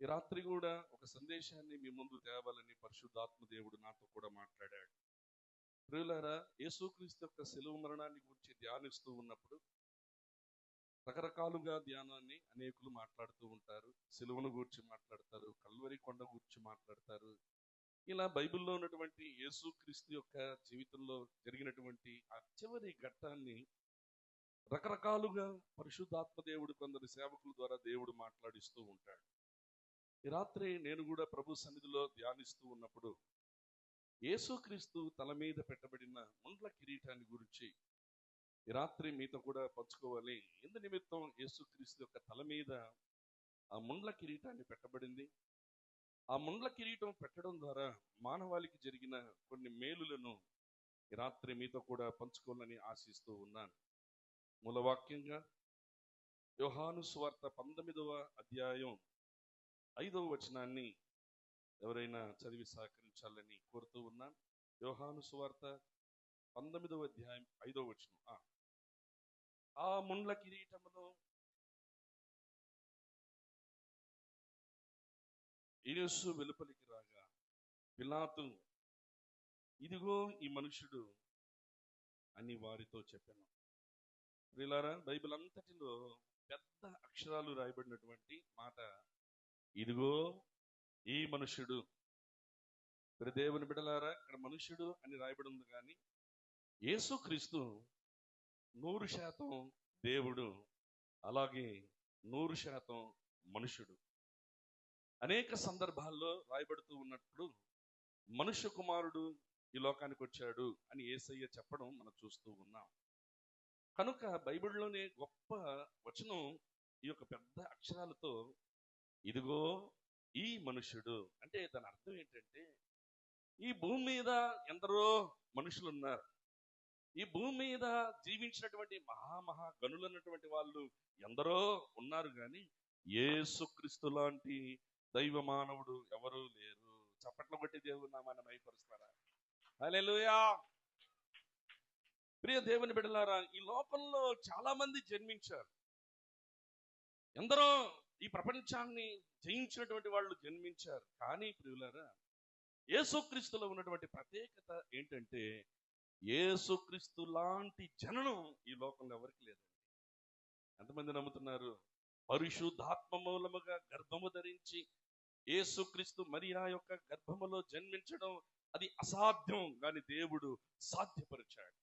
ఈ రాత్రి కూడా ఒక సందేశాన్ని మీ ముందు తేవాలని పరిశుద్ధాత్మ దేవుడు నాతో కూడా మాట్లాడాడు. ప్రియులారా, యేసుక్రీస్తు యొక్క శిలువ మరణాన్ని గురించి ధ్యానిస్తూ ఉన్నప్పుడు రకరకాలుగా ధ్యానాన్ని అనేకులు మాట్లాడుతూ ఉంటారు. శిలువను గురించి మాట్లాడతారు, కల్వరి కొండ గురించి మాట్లాడతారు. ఇలా బైబిల్లో ఉన్నటువంటి యేసుక్రీస్తు యొక్క జీవితంలో జరిగినటువంటి ఆ చివరి ఘట్టాన్ని రకరకాలుగా పరిశుద్ధాత్మ దేవుడు కొందరు సేవకుల ద్వారా దేవుడు మాట్లాడిస్తూ ఉంటాడు. ఈ రాత్రి నేను కూడా ప్రభు సన్నిధిలో ధ్యానిస్తూ ఉన్నప్పుడు యేసుక్రీస్తు తల మీద పెట్టబడిన ముండ్ల కిరీటాన్ని గురించి ఈ రాత్రి మీతో కూడా పంచుకోవాలి. ఎందు నిమిత్తం యేసుక్రీస్తు యొక్క తల మీద ఆ ముండ్ల కిరీటాన్ని పెట్టబడింది, ఆ ముండ్ల కిరీటం పెట్టడం ద్వారా మానవాళికి జరిగిన కొన్ని మేలులను ఈ రాత్రి మీతో కూడా పంచుకోవాలని ఆశిస్తూ ఉన్నాను. మూలవాక్యంగా యోహాను సువార్త 19వ అధ్యాయం 5వ వచనాన్ని ఎవరైనా చదివి సహకరించాలని కోరుతూ ఉన్నాను. యోహాను సువార్త 19వ అధ్యాయం 5వ వచనం. ఆ ముండ్ల కిరీటమును యేసు వెలుపలికి రాగా పిలాతు, ఇదిగో ఈ మనుషుడు అని వారితో చెప్పాను. ప్రియులారా, బైబిల్ అంతటిలో పెద్ద అక్షరాలు రాయబడినటువంటి మాట ఇదిగో ఈ మనుషుడు. దేవుని బిడ్డలారా, ఇక్కడ మనుషుడు అని రాయబడి ఉంది, కానీ యేసుక్రీస్తు 100% దేవుడు, అలాగే 100% మనుషుడు. అనేక సందర్భాల్లో రాయబడుతూ ఉన్నప్పుడు మనుష్య కుమారుడు ఈ లోకానికి వచ్చాడు అని యేసయ్య చెప్పడం మనం చూస్తూ ఉన్నాం. కనుక బైబిల్లోనే గొప్ప వచనం ఈ యొక్క పెద్ద అక్షరాలతో ఇదిగో ఈ మనుషుడు అంటే దాని అర్థం ఏంటంటే, ఈ భూమి మీద ఎందరో మనుషులు ఉన్నారు. ఈ భూమి మీద జీవించినటువంటి మహా గనులన్నటువంటి వాళ్ళు ఎందరో ఉన్నారు, కానీ యేసుక్రీస్తు లాంటి దైవ మానవుడు ఎవరూ లేరు. చప్పట్లు కొట్టి దేవుని నామాన్ని మహిమపరుస్తారా? హల్లెలూయా. ప్రియ దేవుని బిడ్డలారా, ఈ లోకంలో చాలా మంది జన్మించారు. ఎందరో ఈ ప్రపంచాన్ని జయించినటువంటి వాళ్ళు జన్మించారు. కానీ ప్రియులారా, యేసుక్రీస్తులో ఉన్నటువంటి ప్రత్యేకత ఏంటంటే, యేసుక్రీస్తు లాంటి జననం ఈ లోకంలో ఎవరికి లేదండి. ఎంతమంది నమ్ముతున్నారు? పరిశుద్ధాత్మ మూలముగా గర్భము ధరించి యేసుక్రీస్తు మరియా యొక్క గర్భములో జన్మించడం అది అసాధ్యం, కానీ దేవుడు సాధ్యపరిచాడు.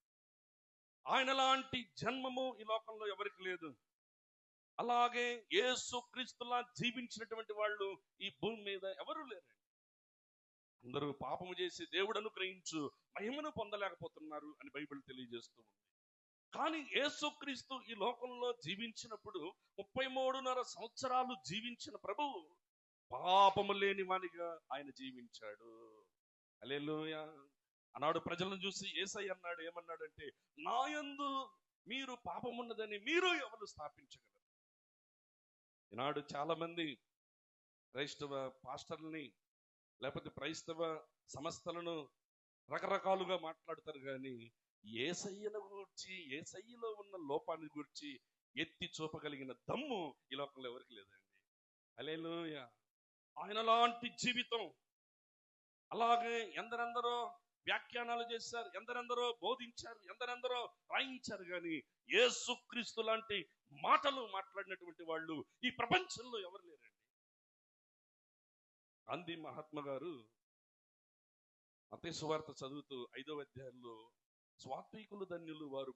ఆయన లాంటి జన్మము ఈ లోకంలో ఎవరికి లేదు. అలాగే యేసుక్రీస్తులా జీవించినటువంటి వాళ్ళు ఈ భూమి మీద ఎవరు లేరండి. అందరూ పాపము చేసి దేవుడు అనుగ్రహించు మహిమను పొందలేకపోతున్నారు అని బైబిల్ తెలియజేస్తూ ఉంది. కానీ యేసుక్రీస్తు ఈ లోకంలో జీవించినప్పుడు 33.5 సంవత్సరాలు జీవించిన ప్రభువు పాపము లేని వానిగా ఆయన జీవించాడు. హల్లెలూయా. ఆనాడు ప్రజలను చూసి యేసయ్య అన్నాడు, ఏమన్నాడంటే, నా యందు మీరు పాపమున్నదని మీరు ఎవరు స్థాపించగలరు? ఈనాడు చాలా మంది క్రైస్తవ పాస్టర్లని లేకపోతే క్రైస్తవ సంస్థలను రకరకాలుగా మాట్లాడతారు, కానీ యేసయ్యను గురించి, యేసయ్యలో ఉన్న లోపాన్ని గురించి ఎత్తి చూపగలిగిన దమ్ము ఈ లోకంలో ఎవరికి లేదండి. హల్లెలూయా. ఆయన లాంటి జీవితం, అలాగే ఎందరెందరో వ్యాఖ్యానాలు చేశారు, ఎందరెందరో బోధించారు, ఎందరెందరో రాయించారు, కానీ యేసుక్రీస్తు లాంటి మాటలు మాట్లాడినటువంటి వాళ్ళు ఈ ప్రపంచంలో ఎవరు లేరండి. గాంధీ మహాత్మా గారు మత్తయి సువార్త చదువుతూ 5వ అధ్యాయంలో స్వాత్వికులు ధన్యులు, వారు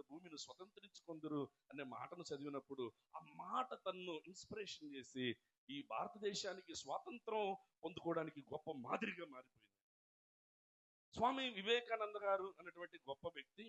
భూమిని స్వతంత్రించుకొందురు అనే మాటను చదివినప్పుడు ఆ మాట తన్ను ఇన్స్పిరేషన్ చేసి ఈ భారతదేశానికి స్వాతంత్రం పొందుకోవడానికి గొప్ప మాదిరిగా మారిపోయింది. స్వామి వివేకానంద గారు అనేటువంటి గొప్ప వ్యక్తి